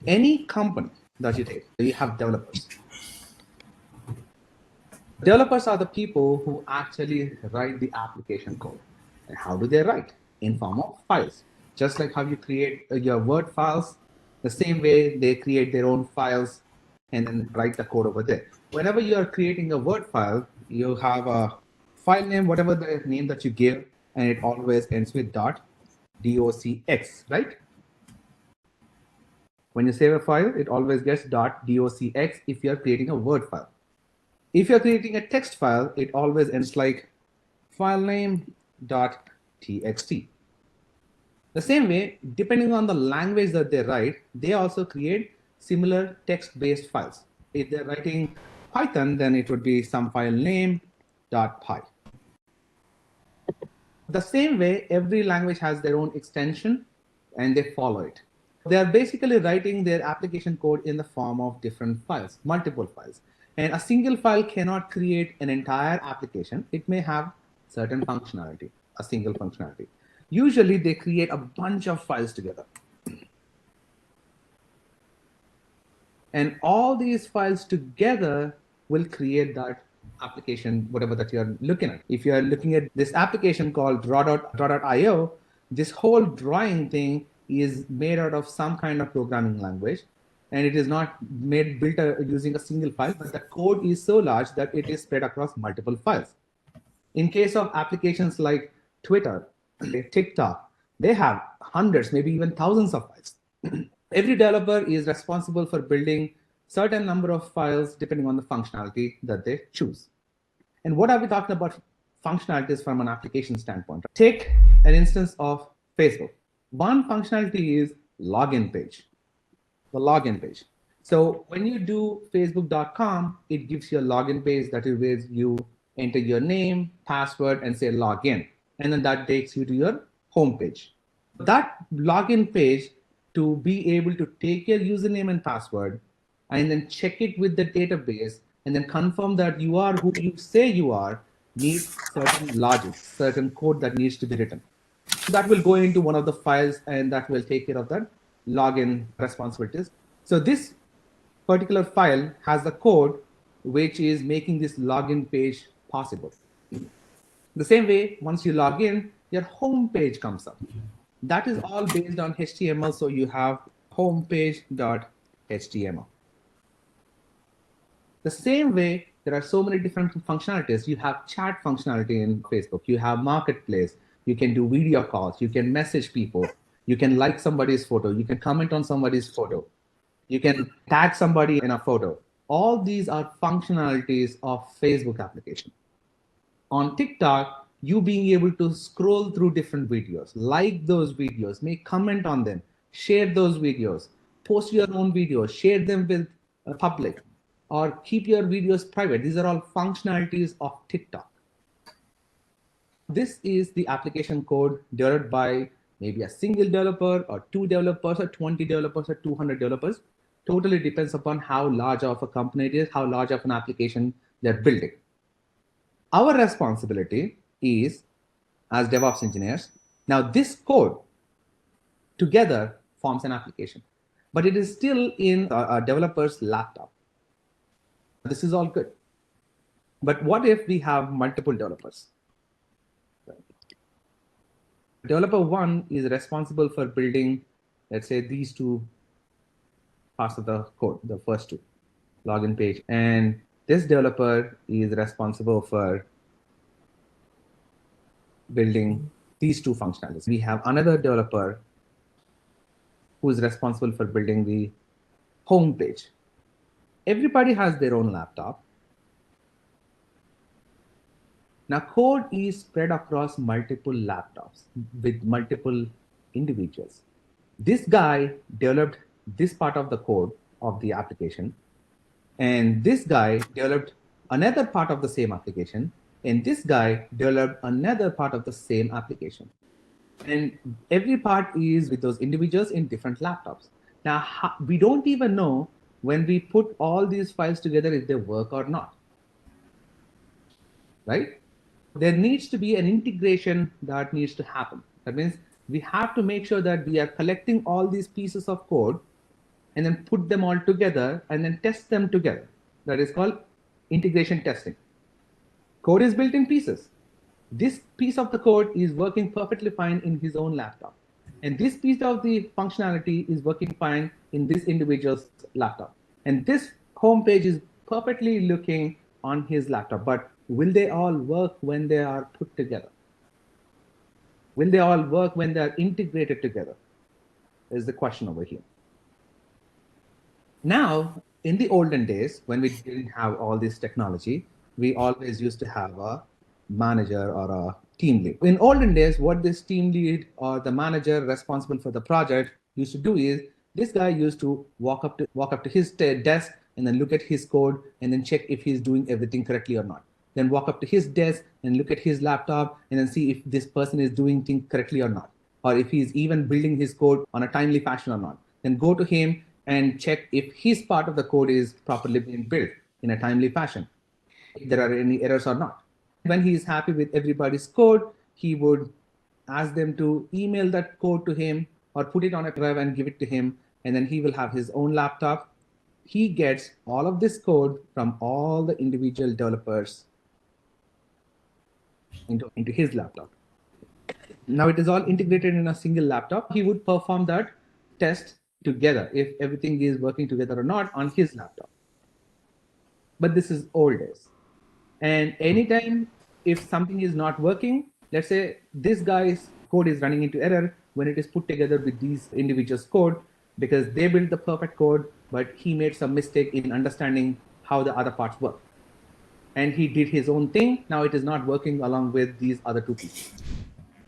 Any company that you take, you have developers. Developers are the people who actually write the application code. And how do they write? In form of files. Just like how you create your Word files, the same way they create their own files and then write the code over there. Whenever you are creating a Word file, you have a file name, whatever the name that you give, and it always ends with .docx, right? When you save a file, it always gets .docx if you're creating a Word file. If you're creating a text file, it always ends like file name .txt. The same way, depending on the language that they write, they also create similar text-based files. If they're writing Python, then it would be some file name .py. The same way, every language has their own extension and they follow it. They're basically writing their application code in the form of different files, multiple files. And a single file cannot create an entire application. It may have certain functionality, a single functionality. Usually they create a bunch of files together. And all these files together will create that application, whatever that you're looking at. If you're looking at this application called draw.io, this whole drawing thing is made out of some kind of programming language. And it is not built using a single file, but the code is so large that it is spread across multiple files. In case of applications like Twitter, TikTok, they have hundreds, maybe even thousands of files. Every developer is responsible for building certain number of files depending on the functionality that they choose. And what are we talking about functionalities from an application standpoint? Take an instance of Facebook. One functionality is login page, the login page. So when you do facebook.com, it gives you a login page that is where you enter your name, password, and say login. And then that takes you to your home page. That login page, to be able to take your username and password and then check it with the database and then confirm that you are who you say you are, needs certain logic, certain code that needs to be written. So that will go into one of the files and that will take care of that login responsibilities. So this particular file has the code which is making this login page possible. The same way, once you log in, your home page comes up. That is all based on HTML, so you have homepage.html. The same way, there are so many different functionalities. You have chat functionality in Facebook. You have marketplace. You can do video calls. You can message people. You can like somebody's photo. You can comment on somebody's photo. You can tag somebody in a photo. All these are functionalities of Facebook application. On TikTok, you being able to scroll through different videos, like those videos, make comment on them, share those videos, post your own videos, share them with public, or keep your videos private. These are all functionalities of TikTok. This is the application code developed by maybe a single developer or 2 developers or 20 developers or 200 developers. Totally depends upon how large of a company it is, how large of an application they're building. Our responsibility is, as DevOps engineers, now this code together forms an application, but it is still in a developer's laptop. This is all good. But what if we have multiple developers? Developer 1 is responsible for building, let's say, these two parts of the code, the first two, login page. And this developer is responsible for building these two functionalities. We have another developer who is responsible for building the home page. Everybody has their own laptop. Now, code is spread across multiple laptops with multiple individuals. This guy developed this part of the code of the application, and this guy developed another part of the same application, and this guy developed another part of the same application. And every part is with those individuals in different laptops. Now, we don't even know when we put all these files together if they work or not, right? There needs to be an integration that needs to happen. That means we have to make sure that we are collecting all these pieces of code and then put them all together and then test them together. That is called integration testing. Code is built in pieces. This piece of the code is working perfectly fine in his own laptop. And this piece of the functionality is working fine in this individual's laptop. And this home page is perfectly looking on his laptop. But will they all work when they are put together? Will they all work when they are integrated together? Is the question over here. Now, in the olden days, when we didn't have all this technology, we always used to have a manager or a team lead. In olden days, what this team lead or the manager responsible for the project used to do is this guy used to walk up to his desk and then look at his code and then check if he's doing everything correctly or not. Then walk up to his desk and look at his laptop and then see if this person is doing things correctly or not, or if he's even building his code on a timely fashion or not. Then go to him and check if his part of the code is properly being built in a timely fashion, if there are any errors or not. When he is happy with everybody's code, he would ask them to email that code to him or put it on a drive and give it to him, and then he will have his own laptop. He gets all of this code from all the individual developers into his laptop. Now it is all integrated in a single laptop. He would perform that test together if everything is working together or not on his laptop. But this is old days. And anytime if something is not working, let's say this guy's code is running into error when it is put together with these individuals' code because they built the perfect code, but he made some mistake in understanding how the other parts work. And he did his own thing. Now it is not working along with these other two people.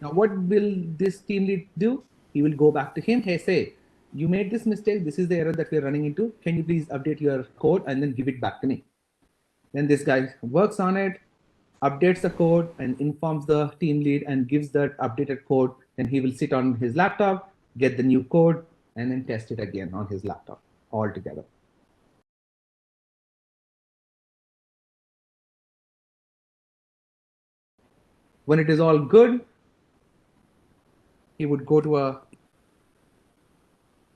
Now, what will this team lead do? He will go back to him. Hey, say, you made this mistake. This is the error that we're running into. Can you please update your code and then give it back to me? Then this guy works on it, updates the code and informs the team lead and gives that updated code. Then he will sit on his laptop, get the new code, and then test it again on his laptop all together. When it is all good, he would go to a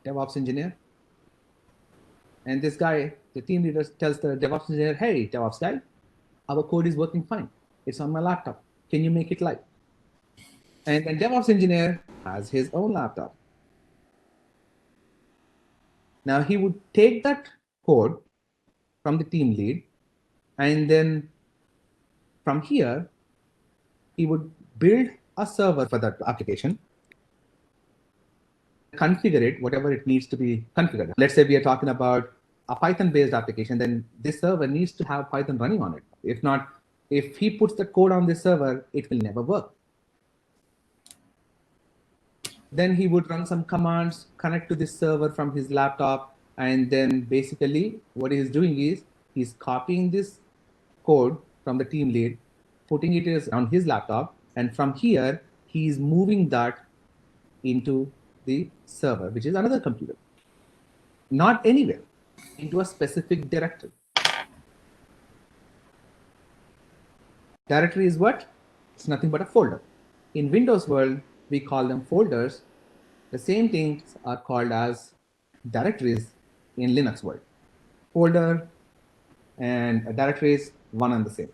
DevOps engineer. And this guy, the team leader, tells the DevOps engineer, hey, DevOps guy, our code is working fine. It's on my laptop. Can you make it live? And then DevOps engineer has his own laptop. Now he would take that code from the team lead, and then from here, he would build a server for that application, configure it, whatever it needs to be configured. Let's say we are talking about a Python-based application, then this server needs to have Python running on it. If not, if he puts the code on this server, it will never work. Then he would run some commands, connect to this server from his laptop, and then basically what he's doing is he's copying this code from the team lead, putting it on his laptop, and from here, he's moving that into the server, which is another computer. Not anywhere, into a specific directory. Directory is what? It's nothing but a folder. In Windows world, we call them folders. The same things are called as directories in Linux world. Folder and a directory is one and the same.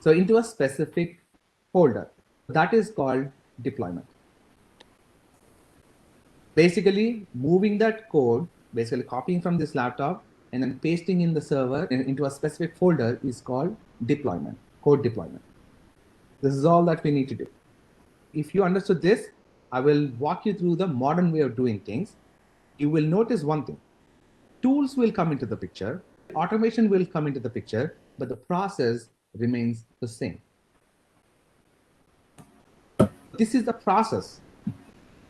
So into a specific folder, that is called deployment. Basically, moving that code, basically copying from this laptop and then pasting in the server into a specific folder is called deployment, code deployment. This is all that we need to do. If you understood this, I will walk you through the modern way of doing things. You will notice one thing. Tools will come into the picture, automation will come into the picture, but the process remains the same. This is the process.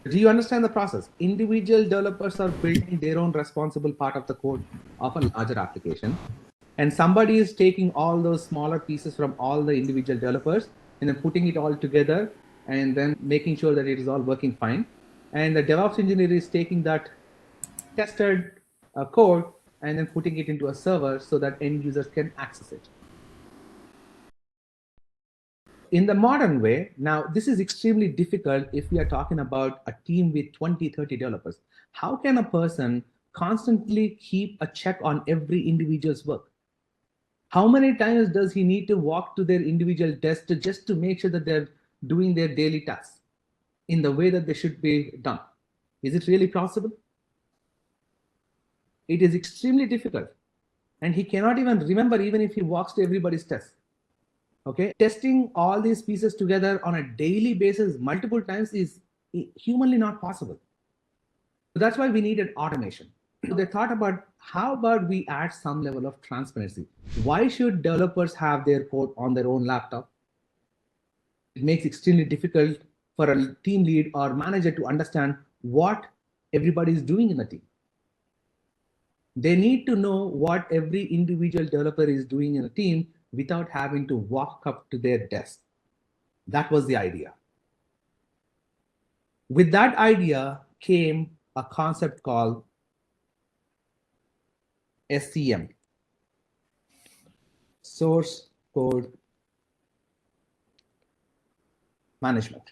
Do you understand the process? Individual developers are building their own responsible part of the code of a larger application. And somebody is taking all those smaller pieces from all the individual developers and then putting it all together and then making sure that it is all working fine. And the DevOps engineer is taking that tested code and then putting it into a server so that end users can access it. In the modern way, now this is extremely difficult if we are talking about a team with 20, 30 developers. How can a person constantly keep a check on every individual's work? How many times does he need to walk to their individual desk just to make sure that they're doing their daily tasks in the way that they should be done? Is it really possible? It is extremely difficult. And he cannot even remember even if he walks to everybody's desk. Okay, testing all these pieces together on a daily basis multiple times is humanly not possible. So that's why we needed automation. They thought about how about we add some level of transparency. Why should developers have their code on their own laptop? It makes it extremely difficult for a team lead or manager to understand what everybody is doing in the team. They need to know what every individual developer is doing in a team without having to walk up to their desk. That was the idea. With that idea came a concept called SCM, Source Code Management.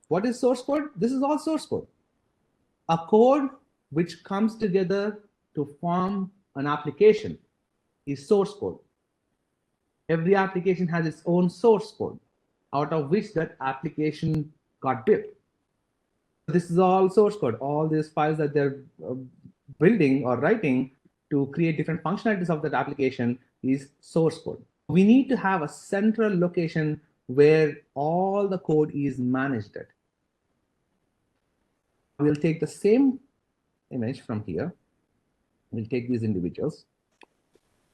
What is source code? This is all source code. A code which comes together to form an application is source code. Every application has its own source code, out of which that application got built. This is all source code. All these files that they're building or writing to create different functionalities of that application is source code. We need to have a central location where all the code is managed at. We'll take the same image from here. We'll take these individuals.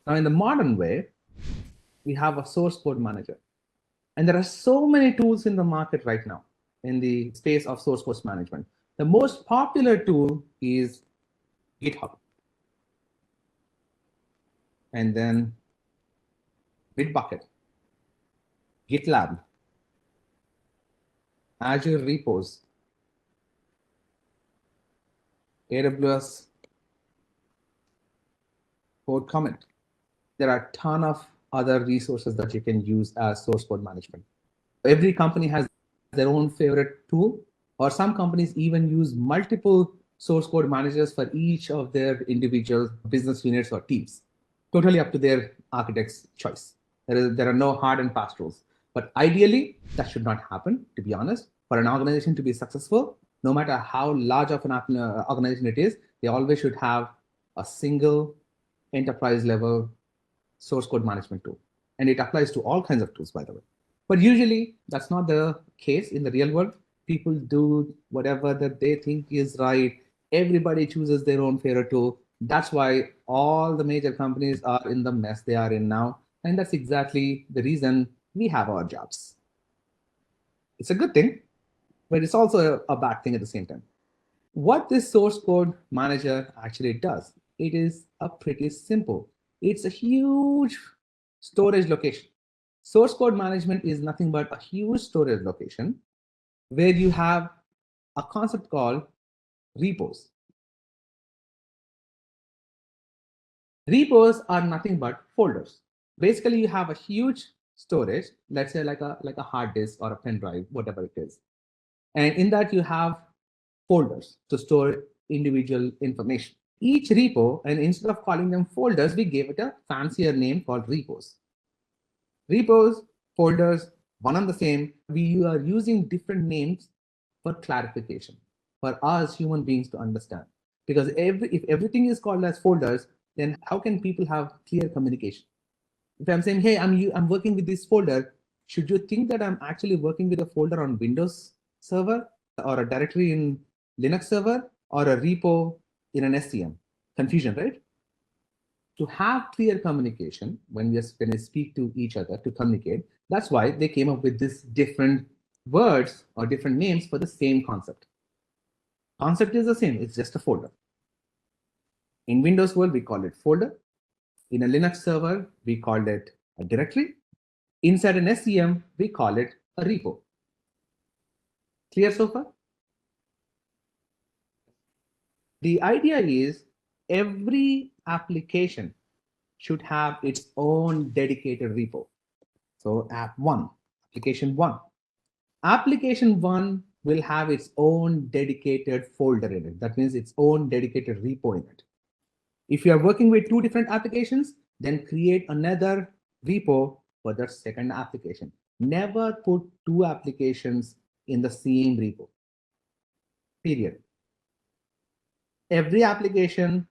Now, in the modern way, we have a source code manager. And there are so many tools in the market right now in the space of source code management. The most popular tool is GitHub. And then Bitbucket, GitLab, Azure Repos, AWS Code Commit. There are a ton of other resources that you can use as source code management. Every company has their own favorite tool, or some companies even use multiple source code managers for each of their individual business units or teams. Totally up to their architect's choice. There are no hard and fast rules. But ideally, that should not happen, to be honest. For an organization to be successful, no matter how large of an organization it is, they always should have a single enterprise level source code management tool. And it applies to all kinds of tools, by the way. But usually that's not the case in the real world. People do whatever that they think is right. Everybody chooses their own favorite tool. That's why all the major companies are in the mess they are in now. And that's exactly the reason we have our jobs. It's a good thing, but it's also a bad thing at the same time. What this source code manager actually does, it is a pretty simple. It's a huge storage location. Source code management is nothing but a huge storage location where you have a concept called repos. Repos are nothing but folders. Basically, you have a huge storage, let's say like a hard disk or a pen drive, whatever it is. And in that you have folders to store individual information. Each repo, and instead of calling them folders, we gave it a fancier name called repos. Repos, folders, one and the same. We are using different names for clarification, for us human beings to understand. Because if everything is called as folders, then how can people have clear communication? If I'm saying, hey, I'm working with this folder, should you think that I'm actually working with a folder on Windows server or a directory in Linux server or a repo in an SCM? Confusion, right? To have clear communication when we speak to each other to communicate, that's why they came up with these different words or different names for the same concept. Concept is the same, it's just a folder. In Windows world, we call it folder. In a Linux server, we called it a directory. Inside an SCM, we call it a repo. Clear so far? The idea is every application should have its own dedicated repo. So app one, application one. Application one will have its own dedicated folder in it. That means its own dedicated repo in it. If you are working with two different applications, then create another repo for the second application. Never put two applications in the same repo, period. Every application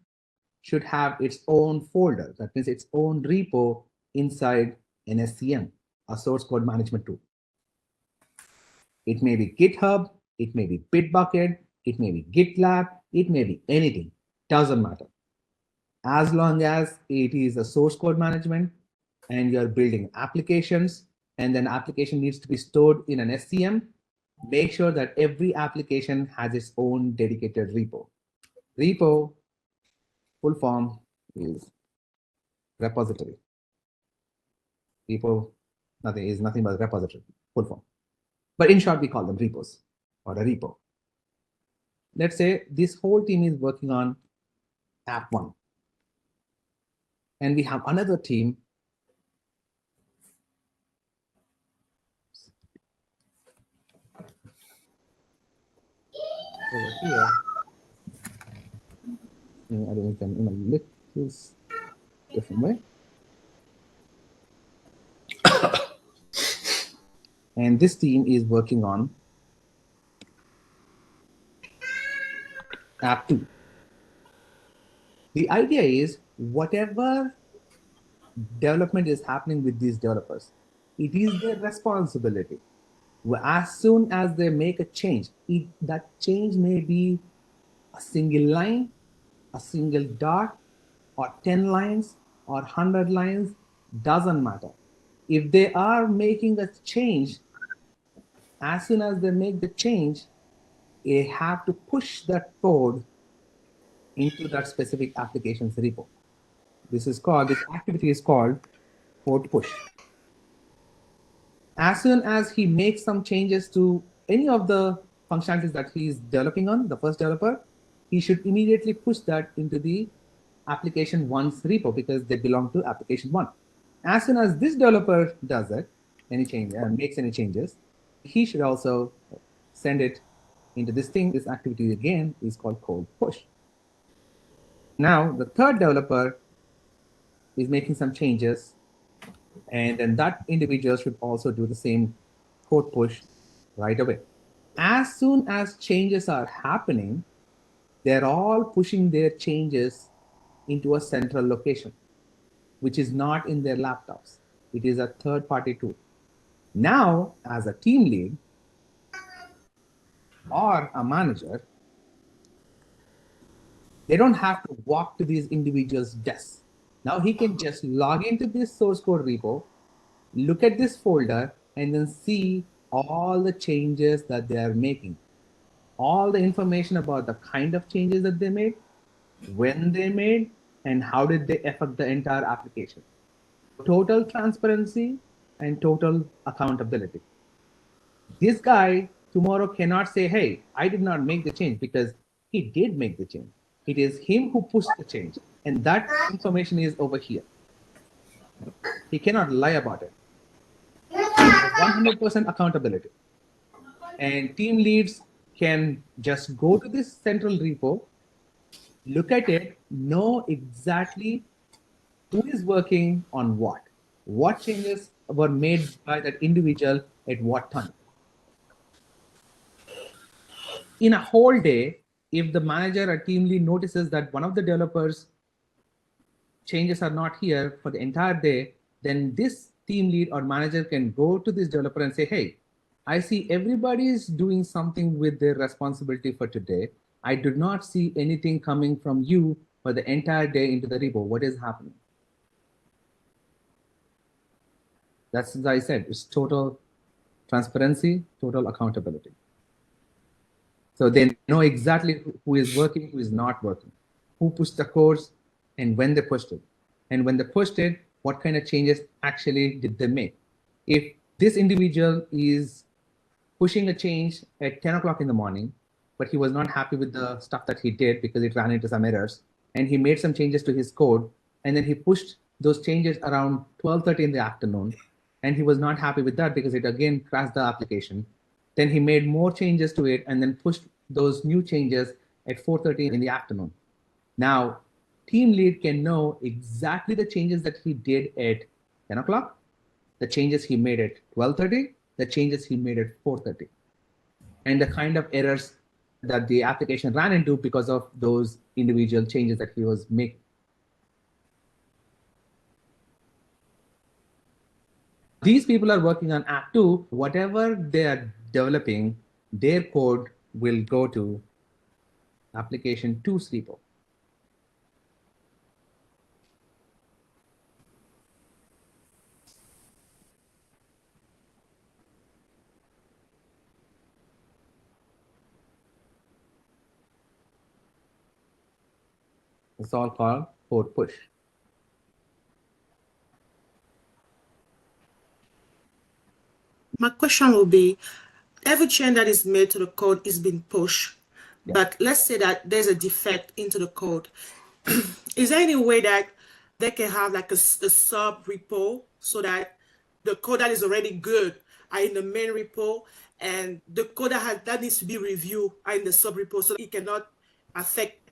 should have its own folder. That means its own repo inside an SCM, a source code management tool. It may be GitHub, it may be Bitbucket, it may be GitLab, it may be anything. Doesn't matter. As long as it is a source code management and you're building applications, and then application needs to be stored in an SCM, make sure that every application has its own dedicated repo. Repo, full form is repository. Repo is nothing but repository, full form. But in short, we call them repos or a repo. Let's say this whole team is working on app 1. And we have another team over here. I don't know if I can look this different way. And this team is working on app 2. The idea is whatever development is happening with these developers, it is their responsibility. As soon as they make a change, that change may be a single line, a single dot, or 10 lines, or 100 lines, doesn't matter. If they are making a change, as soon as they make the change, they have to push that code into that specific application's repo. This activity is called code push. As soon as he makes some changes to any of the functionalities that he's developing on, the first developer, he should immediately push that into the application 1's repo because they belong to application 1. As soon as this developer does it, makes any changes, he should also send it into this thing. This activity again is called code push. Now the third developer is making some changes, and then that individual should also do the same code push right away. As soon as changes are happening, they're all pushing their changes into a central location, which is not in their laptops. It is a third-party tool. Now, as a team lead or a manager, they don't have to walk to these individuals' desks. Now he can just log into this source code repo, look at this folder, and then see all the changes that they are making. All the information about the kind of changes that they made, when they made, and how did they affect the entire application. Total transparency and total accountability. This guy tomorrow cannot say, hey, I did not make the change, because he did make the change. It is him who pushed the change, and that information is over here. He cannot lie about it. 100% accountability. And team leads can just go to this central repo, look at it, know exactly who is working on what changes were made by that individual at what time. In a whole day, if the manager or team lead notices that one of the developers' changes are not here for the entire day, then this team lead or manager can go to this developer and say, hey, I see everybody is doing something with their responsibility for today. I do not see anything coming from you for the entire day into the repo. What is happening? That's, as I said, it's total transparency, total accountability. So they know exactly who is working, who is not working, who pushed the codes, and when they pushed it. And when they pushed it, what kind of changes actually did they make? If this individual is pushing a change at 10 o'clock in the morning, but he was not happy with the stuff that he did because it ran into some errors, and he made some changes to his code, and then he pushed those changes around 12:30 in the afternoon, and he was not happy with that because it again crashed the application. Then he made more changes to it and then pushed those new changes at 4:30 in the afternoon. Now, team lead can know exactly the changes that he did at 10 o'clock, the changes he made at 12:30, the changes he made at 4:30, and the kind of errors that the application ran into because of those individual changes that he was making. These people are working on app 2. Whatever they are developing, their code will go to application 2's repo. It's all called code push. My question will be, every change that is made to the code is being pushed, but let's say that there's a defect into the code. Is there any way that they can have like a sub repo so that the code that is already good are in the main repo and the code that needs to be reviewed are in the sub repo so it cannot affect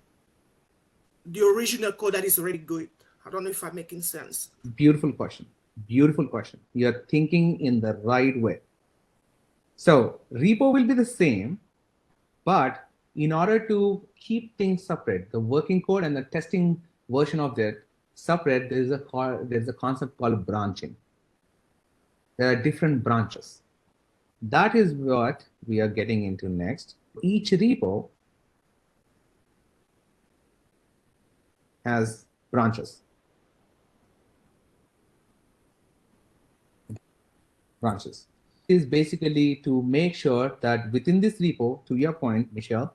the original code that is already good? I don't know if I'm making sense. Beautiful question. Beautiful question. You're thinking in the right way. So repo will be the same, but in order to keep things separate, the working code and the testing version of it separate, there's a concept called branching. There are different branches. That is what we are getting into next. Each repo has branches. Branches is basically to make sure that within this repo, to your point, Michelle,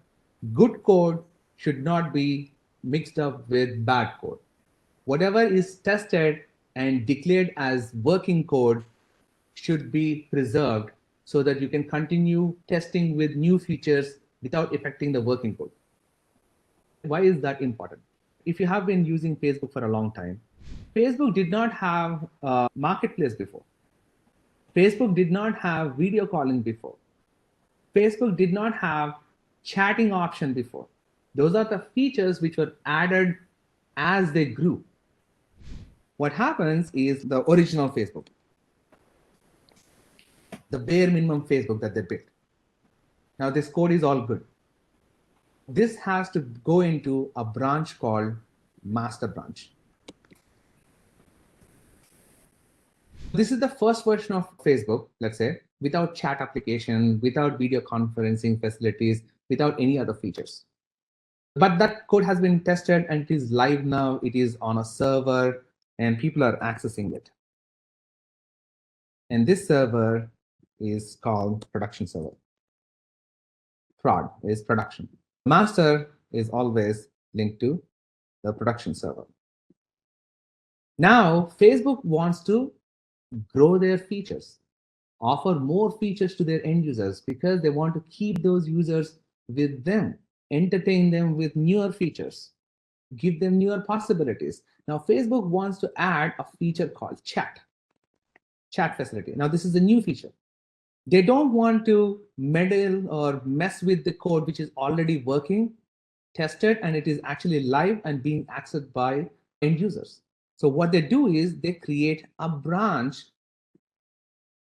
good code should not be mixed up with bad code. Whatever is tested and declared as working code should be preserved so that you can continue testing with new features without affecting the working code. Why is that important? If you have been using Facebook for a long time, Facebook did not have a marketplace before. Facebook did not have video calling before. Facebook did not have chatting option before. Those are the features which were added as they grew. What happens is the original Facebook, the bare minimum Facebook that they built. Now this code is all good. This has to go into a branch called master branch. This is the first version of Facebook, let's say, without chat application, without video conferencing facilities, without any other features. But that code has been tested and it is live now. It is on a server and people are accessing it. And this server is called production server. Prod is production. Master is always linked to the production server. Now, Facebook wants to grow their features, offer more features to their end users because they want to keep those users with them, entertain them with newer features, give them newer possibilities. Now, Facebook wants to add a feature called chat facility. Now, this is a new feature. They don't want to meddle or mess with the code which is already working, tested, and it is actually live and being accessed by end users. So what they do is they create a branch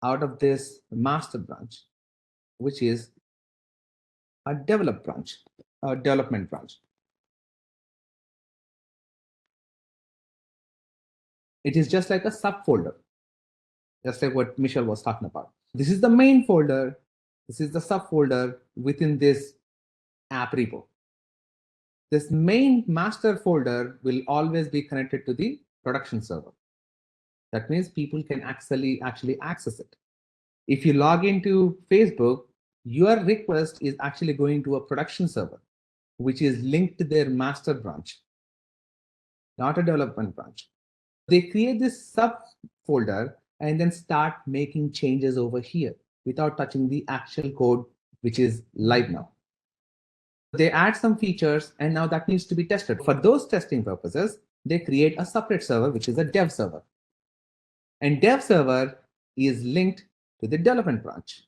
out of this master branch, which is a develop branch, a development branch. It is just like a subfolder, just like what Michelle was talking about. This is the main folder. This is the subfolder within this app repo. This main master folder will always be connected to the production server. That means people can actually access it. If you log into Facebook, your request is actually going to a production server, which is linked to their master branch, not a development branch. They create this subfolder and then start making changes over here without touching the actual code, which is live now. They add some features and now that needs to be tested. For those testing purposes, they create a separate server, which is a dev server. And dev server is linked to the development branch.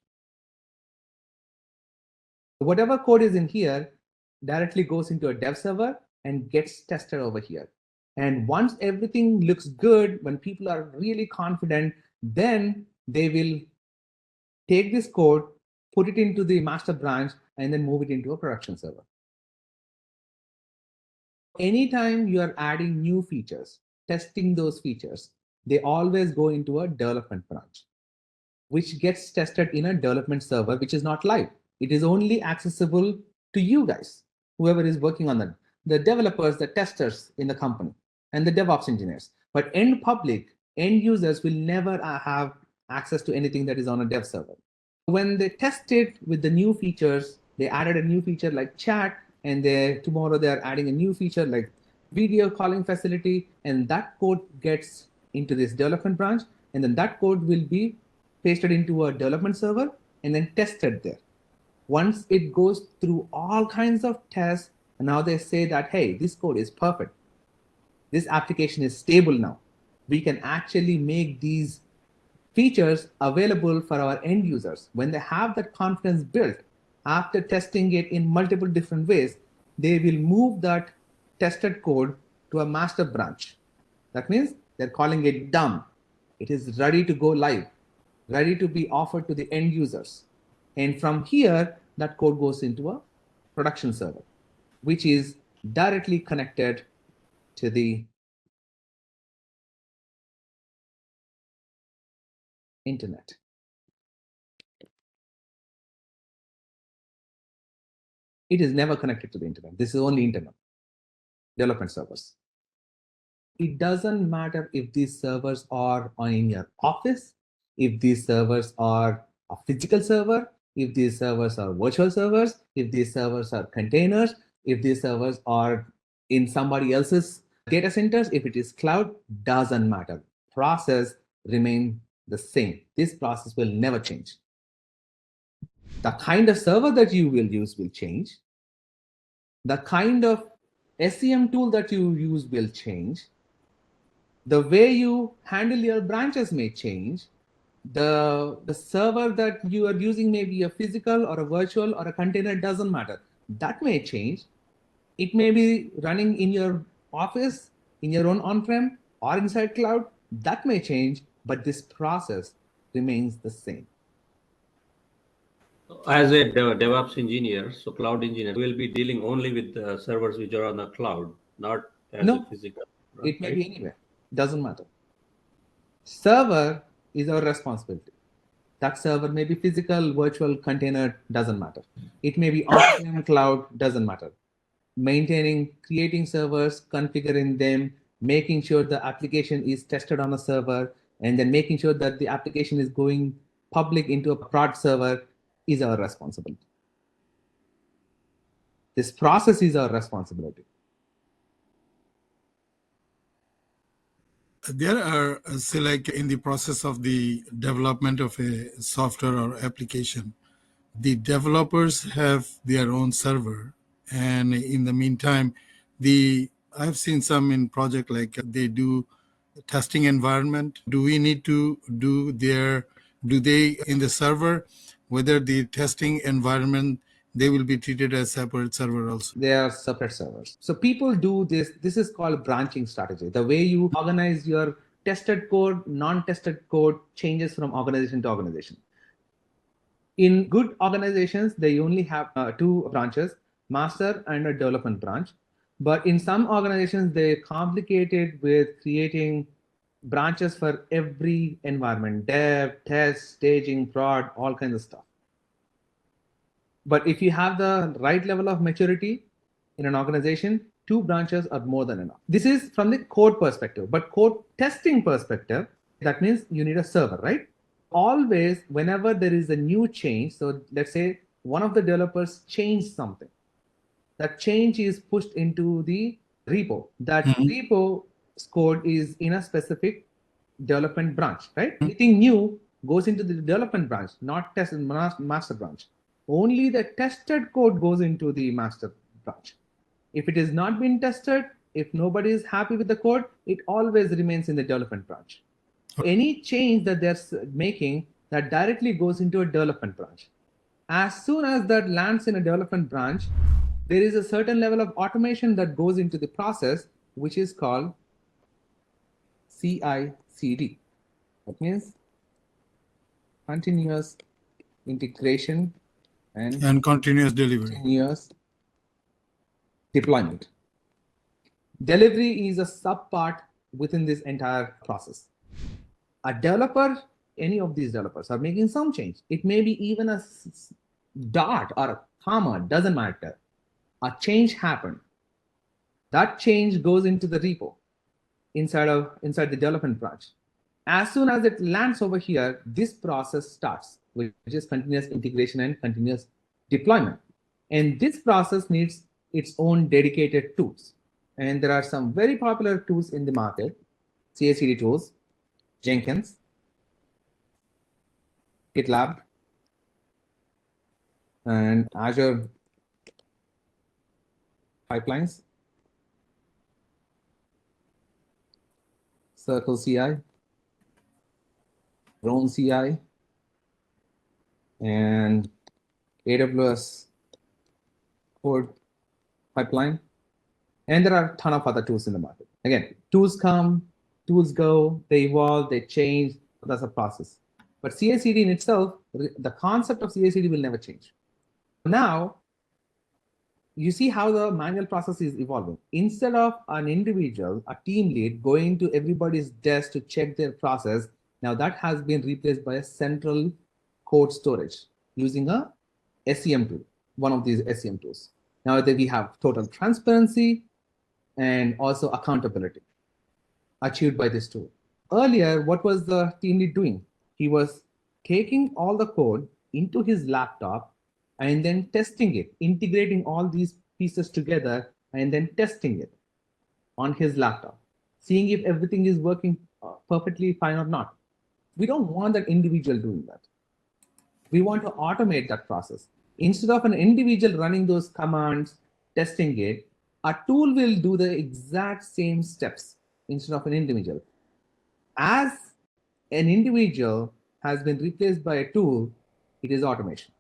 Whatever code is in here directly goes into a dev server and gets tested over here. And once everything looks good, when people are really confident, then they will take this code, put it into the master branch, and then move it into a production server. Anytime you are adding new features, testing those features, they always go into a development branch, which gets tested in a development server, which is not live. It is only accessible to you guys, whoever is working on them, the developers, the testers in the company, and the DevOps engineers. But end public, end users will never have access to anything that is on a dev server. When they test it with the new features, they added a new feature like chat, and tomorrow they're adding a new feature like video calling facility, and that code gets into this development branch, and then that code will be pasted into a development server and then tested there. Once it goes through all kinds of tests, and now they say that, hey, this code is perfect. This application is stable now. We can actually make these features available for our end users. When they have that confidence built, after testing it in multiple different ways, they will move that tested code to a master branch. That means they're calling it done. It is ready to go live, ready to be offered to the end users. And from here, that code goes into a production server, which is directly connected to the internet. It is never connected to the internet. This is only internet, development servers. It doesn't matter if these servers are in your office, if these servers are a physical server, if these servers are virtual servers, if these servers are containers, if these servers are in somebody else's data centers, if it is cloud, doesn't matter. Process remain the same. This process will never change. The kind of server that you will use will change. The kind of SCM tool that you use will change. The way you handle your branches may change. The server that you are using may be a physical or a virtual or a container, doesn't matter. That may change. It may be running in your office, in your own on-prem or inside cloud. That may change, but this process remains the same. As a DevOps engineer, so cloud engineer, will be dealing only with the servers which are on the cloud, not as a physical. It may be anywhere. Doesn't matter. Server is our responsibility. That server may be physical, virtual, container, doesn't matter. It may be on-prem, cloud, doesn't matter. Maintaining, creating servers, configuring them, making sure the application is tested on a server, and then making sure that the application is going public into a prod server is our responsibility. This process is our responsibility. There are, say, like in the process of the development of a software or application, the developers have their own server, and in the meantime, I've seen some in project like they do testing environment. Do we need to do they in the server, whether the testing environment, they will be treated as separate server also? They are separate servers. So people do this. This is called branching strategy. The way you organize your tested code, non-tested code changes from organization to organization. In good organizations, they only have two branches, master and a development branch. But in some organizations, they complicated with creating branches for every environment, dev, test, staging, prod, all kinds of stuff. But if you have the right level of maturity in an organization, two branches are more than enough. This is from the code perspective, but code testing perspective, that means you need a server, right? Always, whenever there is a new change, so let's say one of the developers changed something, that change is pushed into the repo. That repo code is in a specific development branch, right? Anything new goes into the development branch, not master branch. Only the tested code goes into the master branch. If it is not been tested, if nobody is happy with the code, it always remains in the development branch. Any change that they're making, that directly goes into a development branch. As soon as that lands in a development branch, there is a certain level of automation that goes into the process, which is called CICD. That means continuous integration and continuous delivery. Continuous deployment. Delivery is a subpart within this entire process. A developer, any of these developers are making some change. It may be even a dot or a comma, doesn't matter. A change happened. That change goes into the repo inside the development branch. As soon as it lands over here, this process starts, which is continuous integration and continuous deployment. And this process needs its own dedicated tools. And there are some very popular tools in the market, CI/CD tools, Jenkins, GitLab, and Azure pipelines, Circle CI, Drone CI, and AWS code pipeline. And there are a ton of other tools in the market. Again, tools come, tools go, they evolve, they change. That's a process. But CI/CD in itself, the concept of CI/CD will never change. Now, you see how the manual process is evolving. Instead of an individual, a team lead, going to everybody's desk to check their process, now that has been replaced by a central code storage using a SCM tool, one of these SCM tools. Now that we have total transparency and also accountability achieved by this tool. Earlier, what was the team lead doing? He was taking all the code into his laptop and then testing it, integrating all these pieces together and then testing it on his laptop, seeing if everything is working perfectly fine or not. We don't want that individual doing that. We want to automate that process. Instead of an individual running those commands, testing it, a tool will do the exact same steps instead of an individual. As an individual has been replaced by a tool, it is automation.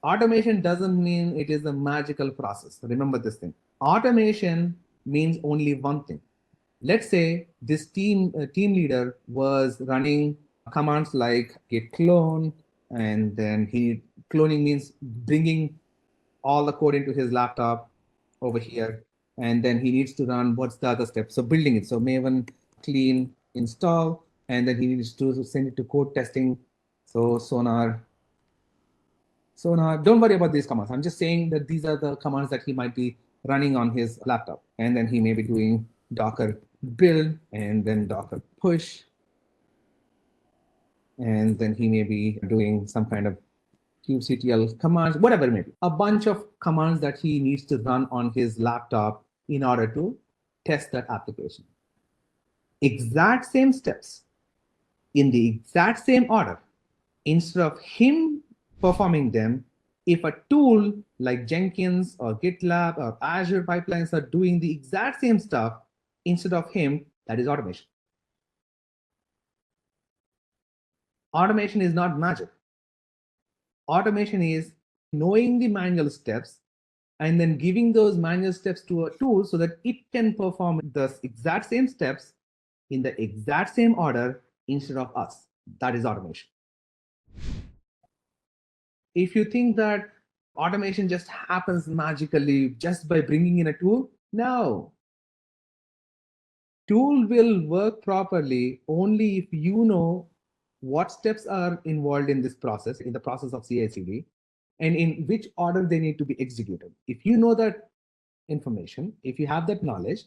Automation doesn't mean it is a magical process. Remember this thing. Automation means only one thing. Let's say this team leader was running commands like git clone, and then cloning means bringing all the code into his laptop over here, and then he needs to run what's the other step. So building it. So Maven clean install, and then he needs to send it to code testing. So Sonar, don't worry about these commands. I'm just saying that these are the commands that he might be running on his laptop. And then he may be doing Docker build and then Docker push. And then he may be doing some kind of kubectl commands, whatever it may be. A bunch of commands that he needs to run on his laptop in order to test that application. Exact same steps in the exact same order. Instead of him performing them, if a tool like Jenkins or GitLab or Azure pipelines are doing the exact same stuff instead of him, that is automation. Automation is not magic. Automation is knowing the manual steps and then giving those manual steps to a tool so that it can perform the exact same steps in the exact same order instead of us. That is automation. If you think that automation just happens magically just by bringing in a tool, no. Tool will work properly only if you know what steps are involved in this process, in the process of CI/CD, and in which order they need to be executed. If you know that information, if you have that knowledge,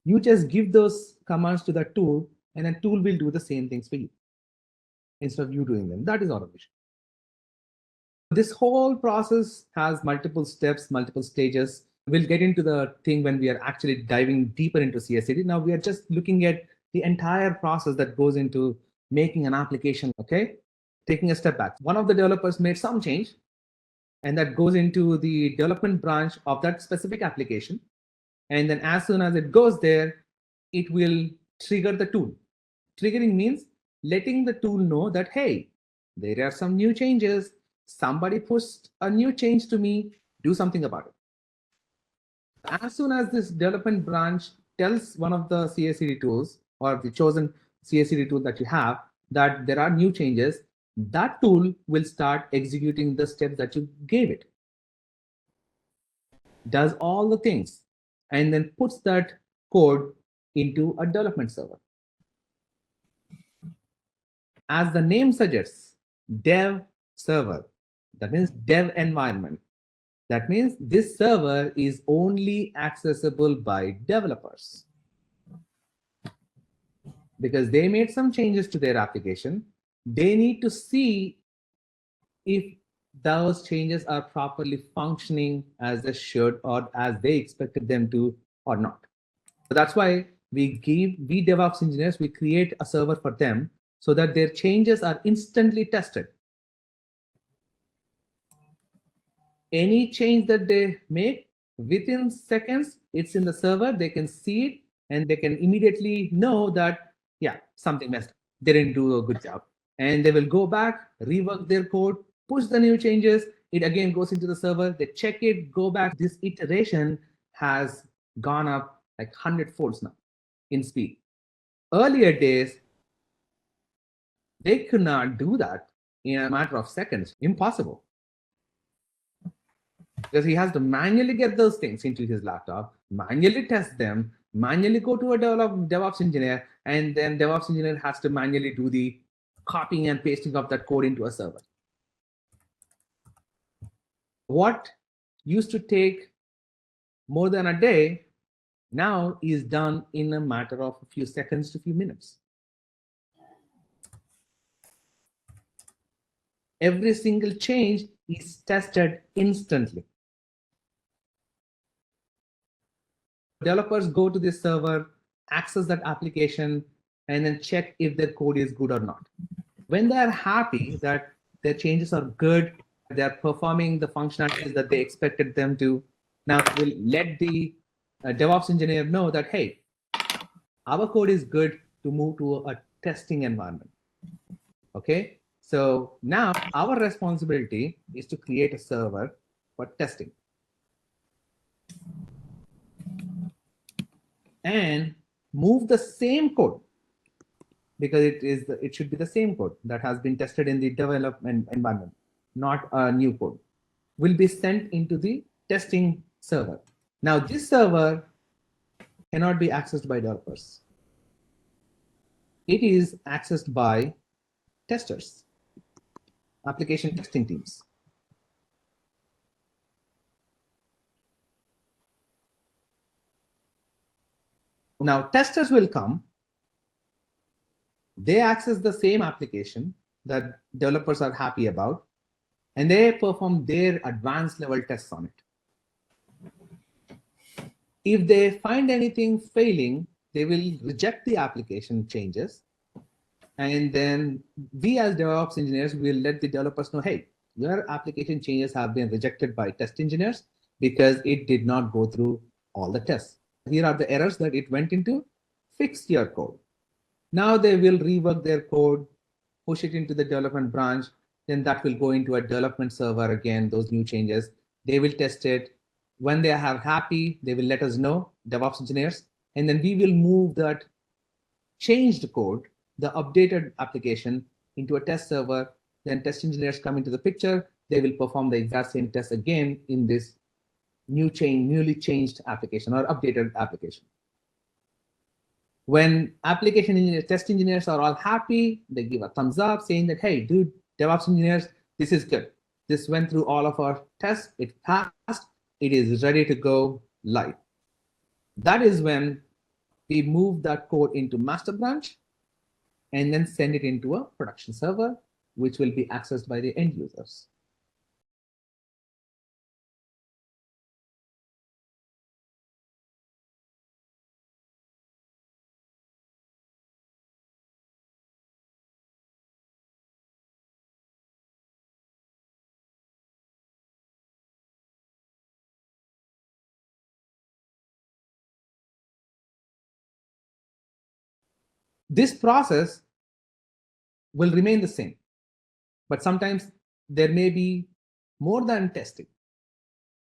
you just give those commands to that tool, and a tool will do the same things for you instead of you doing them. That is automation. This whole process has multiple steps, multiple stages. We'll get into the thing when we are actually diving deeper into CI/CD. Now we are just looking at the entire process that goes into making an application, okay? Taking a step back. One of the developers made some change, and that goes into the development branch of that specific application. And then as soon as it goes there, it will trigger the tool. Triggering means letting the tool know that, hey, there are some new changes. Somebody pushed a new change to me, do something about it. As soon as this development branch tells one of the CICD tools or the chosen CICD tool that you have that there are new changes, that tool will start executing the steps that you gave it. Does all the things and then puts that code into a development server. As the name suggests, dev server, that means dev environment. That means this server is only accessible by developers because they made some changes to their application. They need to see if those changes are properly functioning as they should or as they expected them to or not. So that's why we DevOps engineers, we create a server for them so that their changes are instantly tested. Any change that they make within seconds, it's in the server, they can see it and they can immediately know that, yeah, something messed up. They didn't do a good job. And they will go back, rework their code, push the new changes. It again goes into the server, they check it, go back. This iteration has gone up like 100 folds now in speed. Earlier days, they could not do that in a matter of seconds. Impossible. Because he has to manually get those things into his laptop, manually test them, manually go to a DevOps engineer, and then DevOps engineer has to manually do the copying and pasting of that code into a server. What used to take more than a day now is done in a matter of a few seconds to a few minutes. Every single change is tested instantly. Developers go to this server, access that application, and then check if their code is good or not. When they're happy that their changes are good, they're performing the functionalities that they expected them to, now we'll let the DevOps engineer know that, hey, our code is good to move to a testing environment. Okay, so now our responsibility is to create a server for testing. And move the same code because it should be the same code that has been tested in the development environment, not a new code, will be sent into the testing server. Now this server cannot be accessed by developers. It is accessed by testers, application testing teams. Now testers will come, they access the same application that developers are happy about, and they perform their advanced level tests on it. If they find anything failing, they will reject the application changes. And then we as DevOps engineers will let the developers know, hey, your application changes have been rejected by test engineers because it did not go through all the tests. Here are the errors that it went into, fix your code. Now they will rework their code, push it into the development branch, then that will go into a development server again, those new changes. They will test it. When they are happy, they will let us know, DevOps engineers, and then we will move that changed code, the updated application, into a test server. Then test engineers come into the picture. They will perform the exact same test again in this newly changed application or updated application. When application engineers, test engineers are all happy, they give a thumbs up saying that, hey, dude, DevOps engineers, this is good. This went through all of our tests, it passed, it is ready to go live. That is when we move that code into master branch and then send it into a production server, which will be accessed by the end users. This process will remain the same. But sometimes there may be more than testing.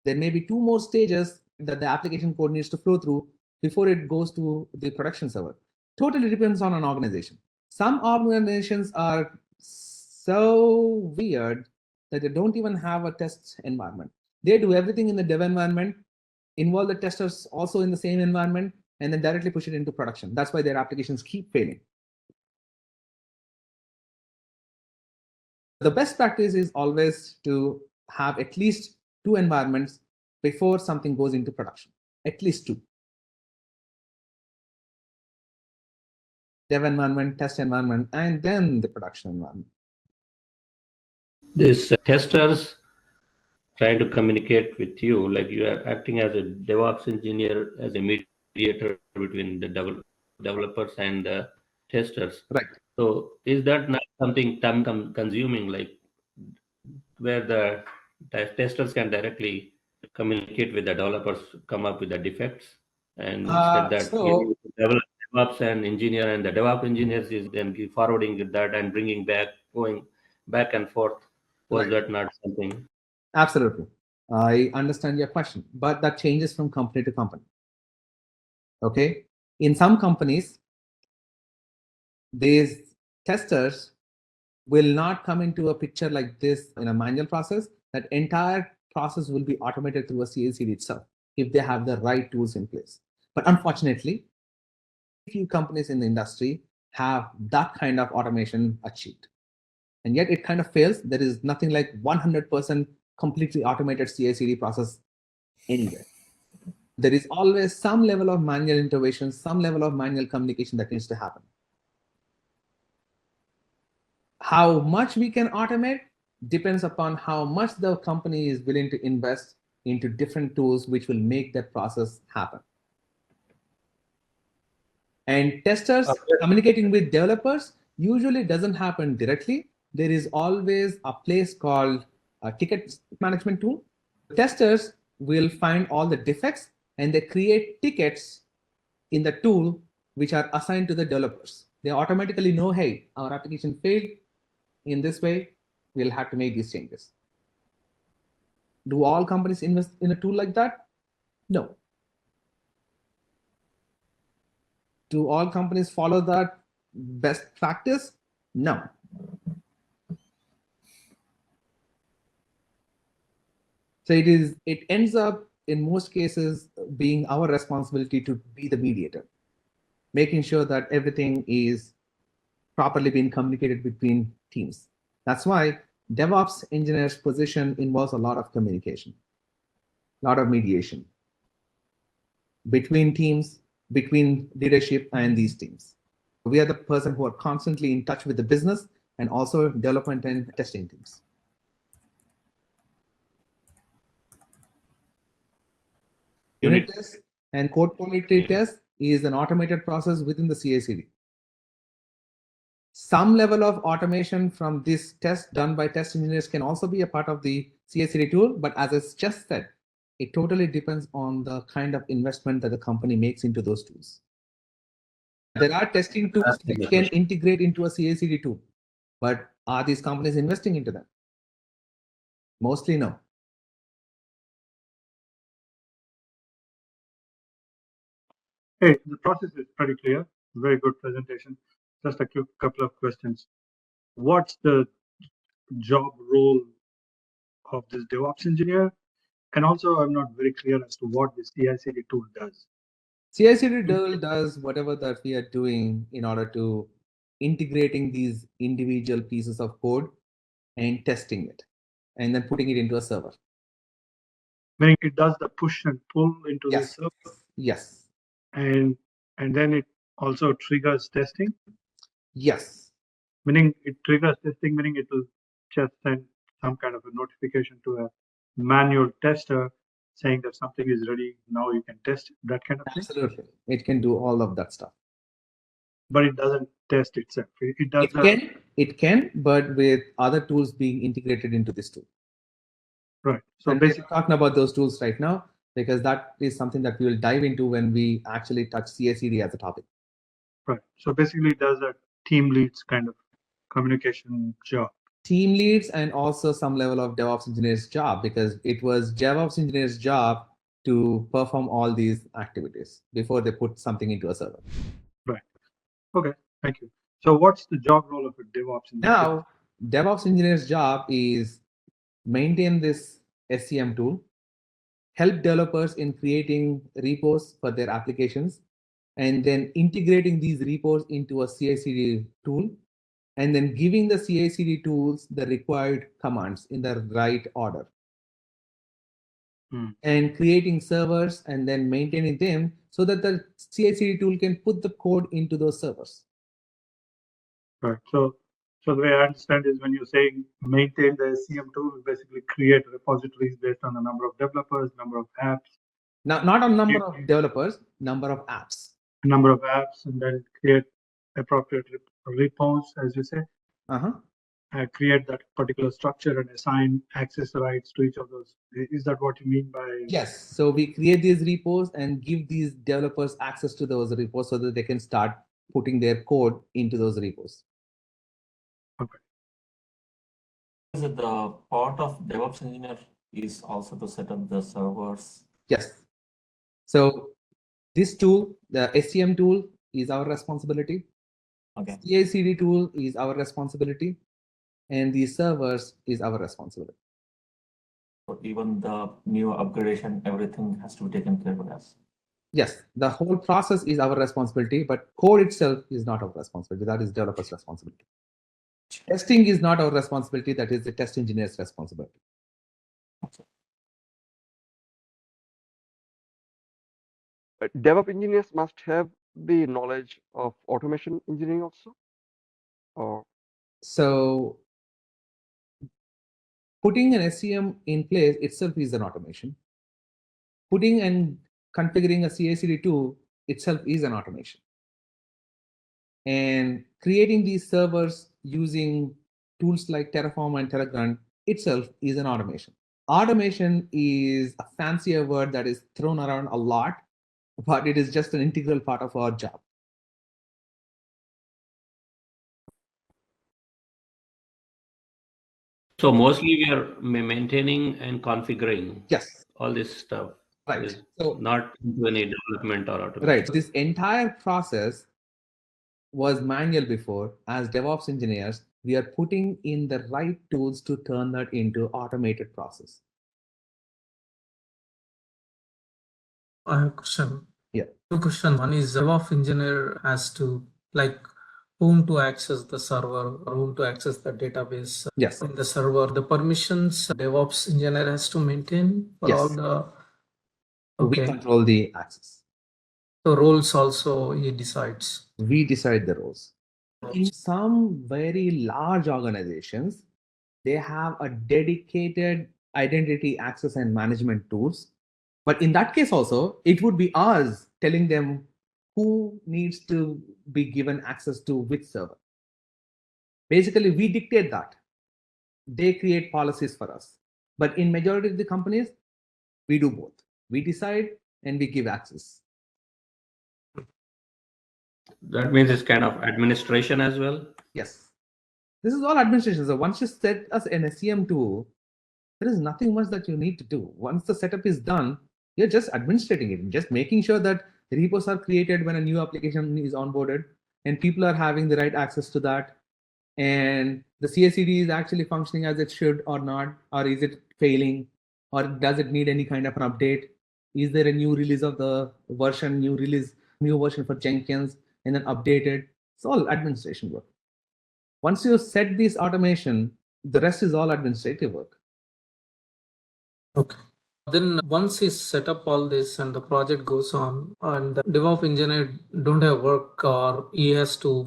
There may be 2 more stages that the application code needs to flow through before it goes to the production server. Totally depends on an organization. Some organizations are so weird that they don't even have a test environment. They do everything in the dev environment, involve the testers also in the same environment, and then directly push it into production. That's why their applications keep failing. The best practice is always to have at least 2 environments before something goes into production, at least 2. Dev environment, test environment, and then the production environment. These testers trying to communicate with you, like you are acting as a DevOps engineer, as a mediator between the developers and the testers. Right. So is that not something time consuming, like where the testers can directly communicate with the developers, come up with the defects, and instead that DevOps and engineer and the DevOps engineers is then forwarding that and bringing back, going back and forth. Was that not something? Absolutely. I understand your question, but that changes from company to company. Okay. In some companies, these testers will not come into a picture like this in a manual process. That entire process will be automated through a CICD itself if they have the right tools in place. But unfortunately, few companies in the industry have that kind of automation achieved. And yet it kind of fails. There is nothing like 100% completely automated CI/CD process anywhere. There is always some level of manual intervention, some level of manual communication that needs to happen. How much we can automate depends upon how much the company is willing to invest into different tools which will make that process happen. And testers communicating with developers usually doesn't happen directly. There is always a place called a ticket management tool. Testers will find all the defects and they create tickets in the tool which are assigned to the developers. They automatically know, hey, our application failed in this way, we'll have to make these changes. Do all companies invest in a tool like that? No. Do all companies follow that best practice? No. So it ends up in most cases being our responsibility to be the mediator, making sure that everything is properly being communicated between teams. That's why DevOps engineer's position involves a lot of communication, a lot of mediation between teams, between leadership and these teams. We are the person who are constantly in touch with the business and also development and testing teams. Unit test and code quality test is an automated process within the CI/CD. Some level of automation from this test done by test engineers can also be a part of the CI/CD tool, but as I just said, it totally depends on the kind of investment that the company makes into those tools. There are testing tools that can integrate into a CI/CD tool, but are these companies investing into them? Mostly no. Hey, the process is pretty clear. Very good presentation. Just a quick couple of questions. What's the job role of this DevOps engineer? And also, I'm not very clear as to what the CI/CD tool does. CI/CD tool does whatever that we are doing in order to integrating these individual pieces of code and testing it, and then putting it into a server. Meaning it does the push and pull into the server? Yes. And then it also triggers testing? Yes. Meaning it triggers testing, meaning it will just send some kind of a notification to a manual tester saying that something is ready, now you can test it, that kind of thing? Absolutely. It can do all of that stuff. But it doesn't test itself. It does. It can, but with other tools being integrated into this tool. Right. So and basically, we're talking about those tools right now, because that is something that we will dive into when we actually touch CI/CD as a topic. Right. So basically, it does a team leads kind of communication job. team leads and also some level of DevOps engineer's job, because it was DevOps engineer's job to perform all these activities before they put something into a server. Right. Okay. Thank you. So what's the job role of a DevOps engineer? Now, DevOps engineer's job is maintain this SCM tool, help developers in creating repos for their applications, and then integrating these repos into a CI/CD tool, and then giving the CI/CD tools the required commands in the right order. And creating servers and then maintaining them so that the CI/CD tool can put the code into those servers. Right. So the way I understand is when you're saying maintain the SCM tool, basically create repositories based on the number of developers, number of apps. Now, not on number of developers, number of apps. Number of apps, and then create appropriate repos, as you say. Create that particular structure and assign access rights to each of those. Is that what you mean by? Yes. So we create these repos and give these developers access to those repos so that they can start putting their code into those repos. Okay. Is it the part of DevOps engineer is also to set up the servers? Yes. So this tool, the SCM tool, is our responsibility. Okay. CI/CD tool is our responsibility, and the servers is our responsibility. So even the new upgradation, everything has to be taken care of us. Yes, the whole process is our responsibility, but code itself is not our responsibility. That is developer's responsibility. Testing is not our responsibility. That is the test engineer's responsibility. DevOps engineers must have the knowledge of automation engineering also? Or so putting an SCM in place itself is an automation. Putting and configuring a CI/CD tool itself is an automation. And creating these servers using tools like Terraform and Terragrant itself is an automation. Automation is a fancier word that is thrown around a lot, but it is just an integral part of our job. So mostly we are maintaining and configuring. Yes. All this stuff. Right. So not into any development or automation. Right. So this entire process was manual before. As DevOps engineers, we are putting in the right tools to turn that into automated process. I have a question. Yeah. Two questions. One is DevOps engineer has to whom to access the server, or whom to access the database. Yes. In the server, the permissions DevOps engineer has to maintain for Yes. all the. Okay. We control the access. So roles also he decides. We decide the roles. In some very large organizations, they have a dedicated identity access and management tools. But in that case also, it would be us telling them who needs to be given access to which server. Basically, we dictate that. They create policies for us. But in majority of the companies, we do both. We decide and we give access. That means it's kind of administration as well? Yes. This is all administration. So once you set us an SCM tool, there is nothing much that you need to do. Once the setup is done, you're just administrating it, just making sure that repos are created when a new application is onboarded and people are having the right access to that. And the CI/CD is actually functioning as it should or not, or is it failing, or does it need any kind of an update? Is there a new release of the version, new version for Jenkins, and then updated? It's all administration work. Once you set this automation, the rest is all administrative work. Okay. Then once he set up all this and the project goes on, and the DevOps engineer don't have work, or he has to,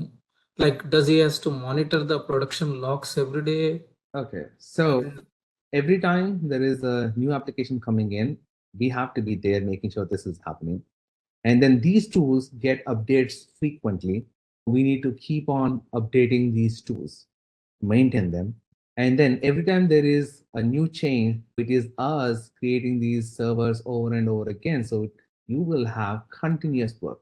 does he has to monitor the production logs every day? Okay. So every time there is a new application coming in, we have to be there making sure this is happening. And then these tools get updates frequently. We need to keep on updating these tools, maintain them. And then every time there is a new change, it is us creating these servers over and over again. So you will have continuous work.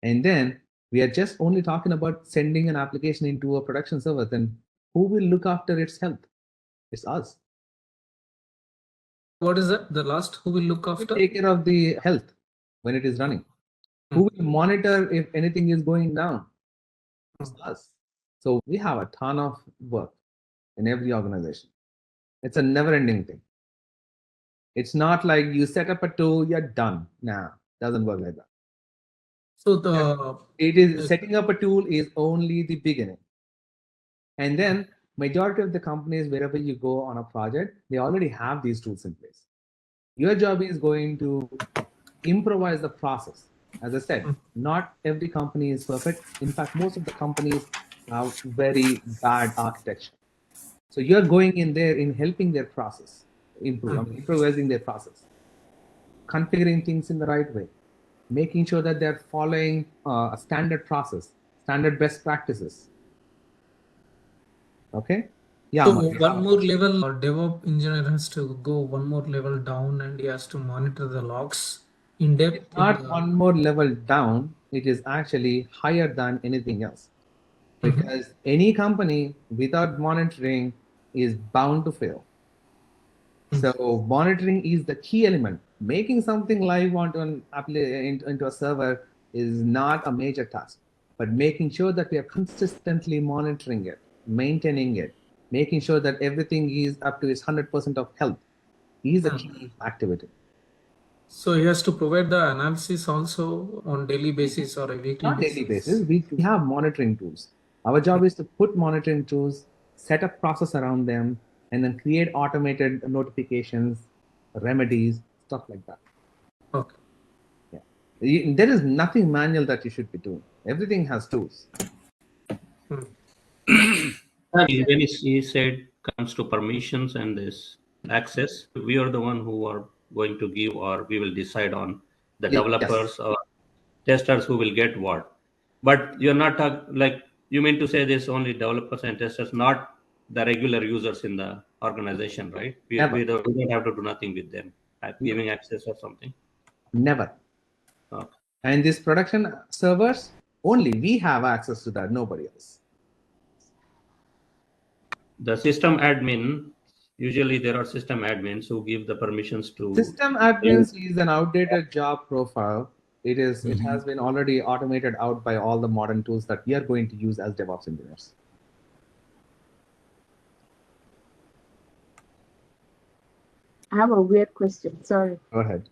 And then we are just only talking about sending an application into a production server. Then who will look after its health? It's us. What is that? The last, who will look We after? take care of the health when it is running. Who will monitor if anything is going down? It's us. So we have a ton of work in every organization. It's a never-ending thing. It's not like you set up a tool, you're done. Nah, doesn't work like that. So It is setting up a tool is only the beginning. And then majority of the companies, wherever you go on a project, they already have these tools in place. Your job is going to improvise the process. As I said, not every company is perfect. In fact, most of the companies have very bad architecture. So you're going in there in helping their process, improvising their process, configuring things in the right way, making sure that they're following a standard process, standard best practices. Okay. Yeah. So one more level, DevOps engineer has to go one more level down, and he has to monitor the logs in depth. It's not one more level down. It is actually higher than anything else, because any company without monitoring is bound to fail. So monitoring is the key element. Making something live onto into a server is not a major task, but making sure that we are consistently monitoring it, maintaining it, making sure that everything is up to its 100% of health is a key activity. So he has to provide the analysis also on daily basis or a weekly Not basis? daily basis. We have monitoring tools. Our job is to put monitoring tools, set up process around them, and then create automated notifications, remedies, stuff like that. Okay. Yeah. There is nothing manual that you should be doing. Everything has tools. When he said comes to permissions and this access, we are the one who are going to give, or we will decide on the developers or testers who will get what. But you're not like, you mean to say this only developers and testers, not the regular users in the organization, right? We don't have to do nothing with them, like giving access or something. Never. Okay. And these production servers, only we have access to that, nobody else. The system admin, usually there are system admins who give the permissions to. System admins is an outdated job profile. It has been already automated out by all the modern tools that we are going to use as DevOps engineers. I have a weird question. Sorry. Go ahead.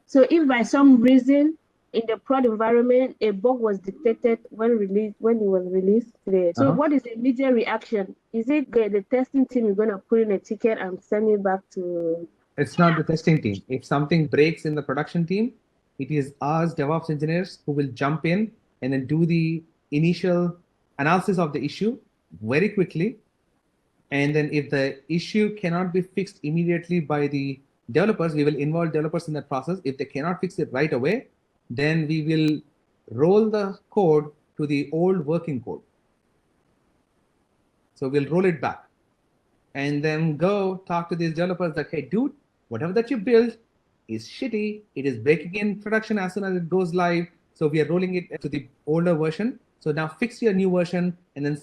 So if by some reason in the prod environment a bug was detected when it was released today, so what is the immediate reaction? Is it the testing team is going to put in a ticket and send it back to? It's not the testing team. If something breaks in the production team, it is us DevOps engineers who will jump in and then do the initial analysis of the issue very quickly. And then if the issue cannot be fixed immediately by the developers, we will involve developers in that process. If they cannot fix it right away, then we will roll the code to the old working code. So we'll roll it back and then go talk to these developers that, hey, dude, whatever that you built is shitty. It is breaking in production as soon as it goes live. So we are rolling it to the older version. So now fix your new version and then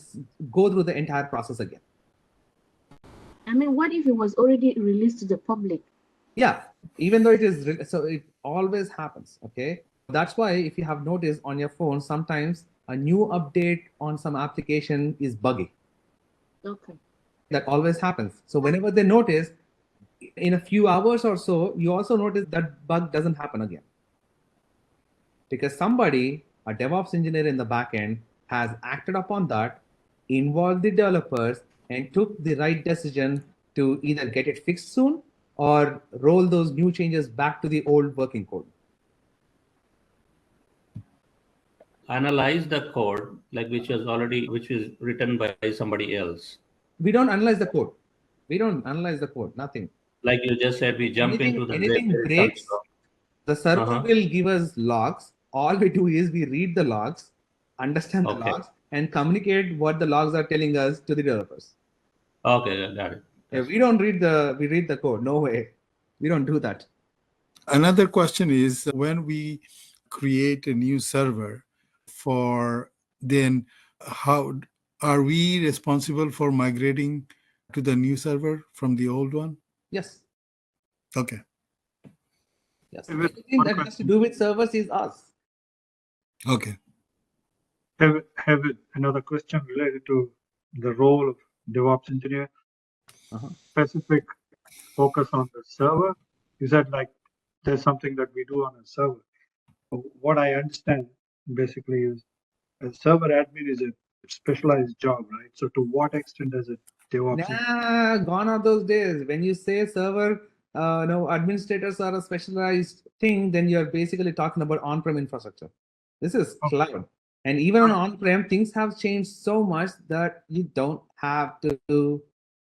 go through the entire process again. I mean, what if it was already released to the public? Yeah, even though it is, so it always happens, okay? That's why if you have noticed on your phone, sometimes a new update on some application is buggy. Okay. That always happens. So whenever they notice, in a few hours or so, you also notice that bug doesn't happen again. Because somebody, a DevOps engineer in the backend, has acted upon that, involved the developers, and took the right decision to either get it fixed soon or roll those new changes back to the old working code. Analyze the code, like which is written by somebody else. We don't analyze the code. We don't analyze the code, nothing. Like you just said, we jump into the anything breaks, the server will give us logs. All we do is we read the logs, understand the logs, and communicate what the logs are telling us to the developers. Okay, got it. Yeah, we read the code. No way. We don't do that. Another question is, when we create a new server, then how are we responsible for migrating to the new server from the old one? Yes. Okay. Yes. David, Anything one that has to question. do with servers is us. Okay. Have another question related to the role of DevOps engineer, specific focus on the server. You said like there's something that we do on a server. So what I understand basically is a server admin is a specialized job, right? So to what extent does a DevOps Nah, gone are those days. When you say server, no, administrators are a specialized thing, then you're basically talking about on-prem infrastructure. This is cloud. And even on on-prem, things have changed so much that you don't have to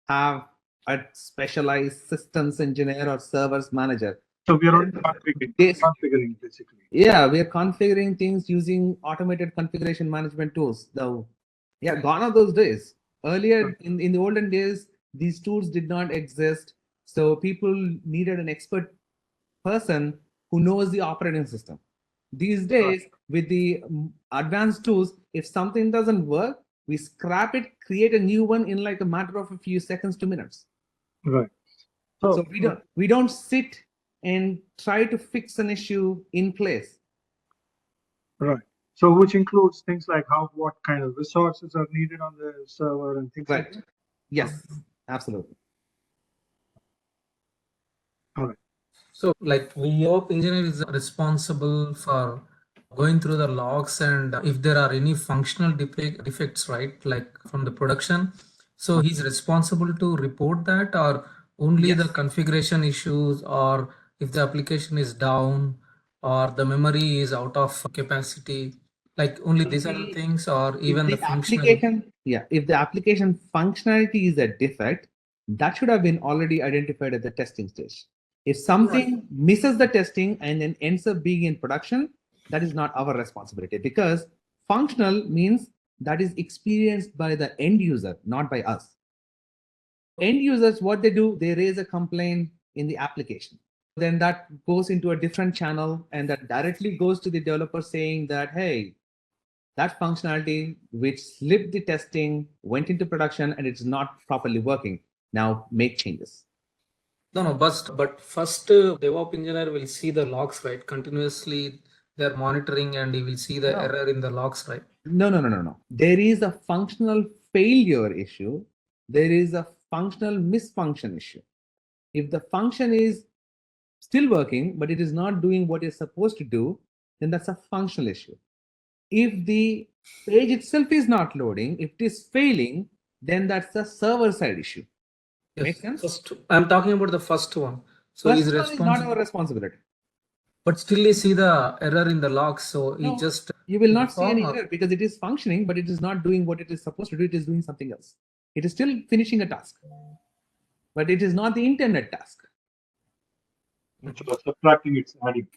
have a specialized systems engineer or servers manager. So we are only configuring basically. Yeah, we are configuring things using automated configuration management tools. Though, yeah, gone are those days. Earlier in the olden days, these tools did not exist. So people needed an expert person who knows the operating system. These days, with the advanced tools, if something doesn't work, we scrap it, create a new one in like a matter of a few seconds to minutes. Right. So we don't sit and try to fix an issue in place. Right. So which includes things like what kind of resources are needed on the server and things like that? Yes, absolutely. All right. So like DevOps engineer is responsible for going through the logs and if there are any functional defects, right? Like from the production. So he's responsible to report that, or only the configuration issues, or if the application is down or the memory is out of capacity, like only these are the things, or even the functional. If the application functionality is a defect, that should have been already identified at the testing stage. If something misses the testing and then ends up being in production, that is not our responsibility, because functional means that is experienced by the end user, not by us. End users, what they do, they raise a complaint in the application. Then that goes into a different channel and that directly goes to the developer saying that, hey, that functionality which slipped the testing went into production and it's not properly working. Now make changes. No, but first DevOps engineer will see the logs, right? Continuously they're monitoring and he will see the error in the logs, right? No. There is a functional failure issue. There is a functional misfunction issue. If the function is still working, but it is not doing what it's supposed to do, then that's a functional issue. If the page itself is not loading, if it is failing, then that's a server side issue. Yes. Make sense? I'm talking about the first one. So first he's one is not our responsibility. But still you see the error in the logs. So he just... You will not see any error because it is functioning, but it is not doing what it is supposed to do. It is doing something else. It is still finishing a task, but it is not the intended task. So subtracting, it's adding.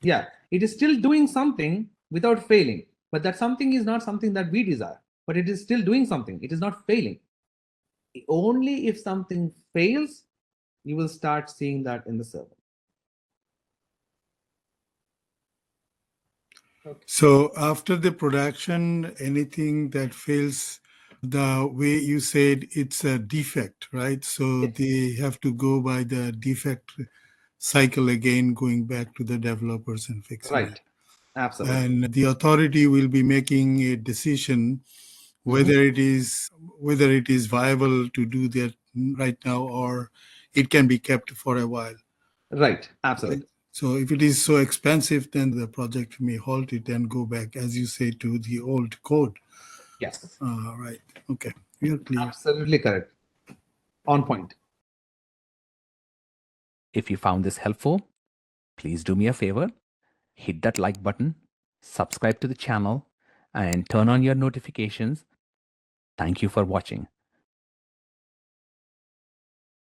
Yeah, it is still doing something without failing, but that something is not something that we desire, but it is still doing something. It is not failing. Only if something fails, you will start seeing that in the server. Okay. So after the production, anything that fails, the way you said, it's a defect, right? So they have to go by the defect cycle again, going back to the developers and fixing it. Right. Absolutely. And the authority will be making a decision whether it is viable to do that right now, or it can be kept for a while. Right. Absolutely. Right? So if it is so expensive, then the project may halt it and go back, as you say, to the old code. Yes. Right. Okay. We are clear. Absolutely correct. On point. If you found this helpful, please do me a favor, hit that like button, subscribe to the channel, and turn on your notifications. Thank you for watching.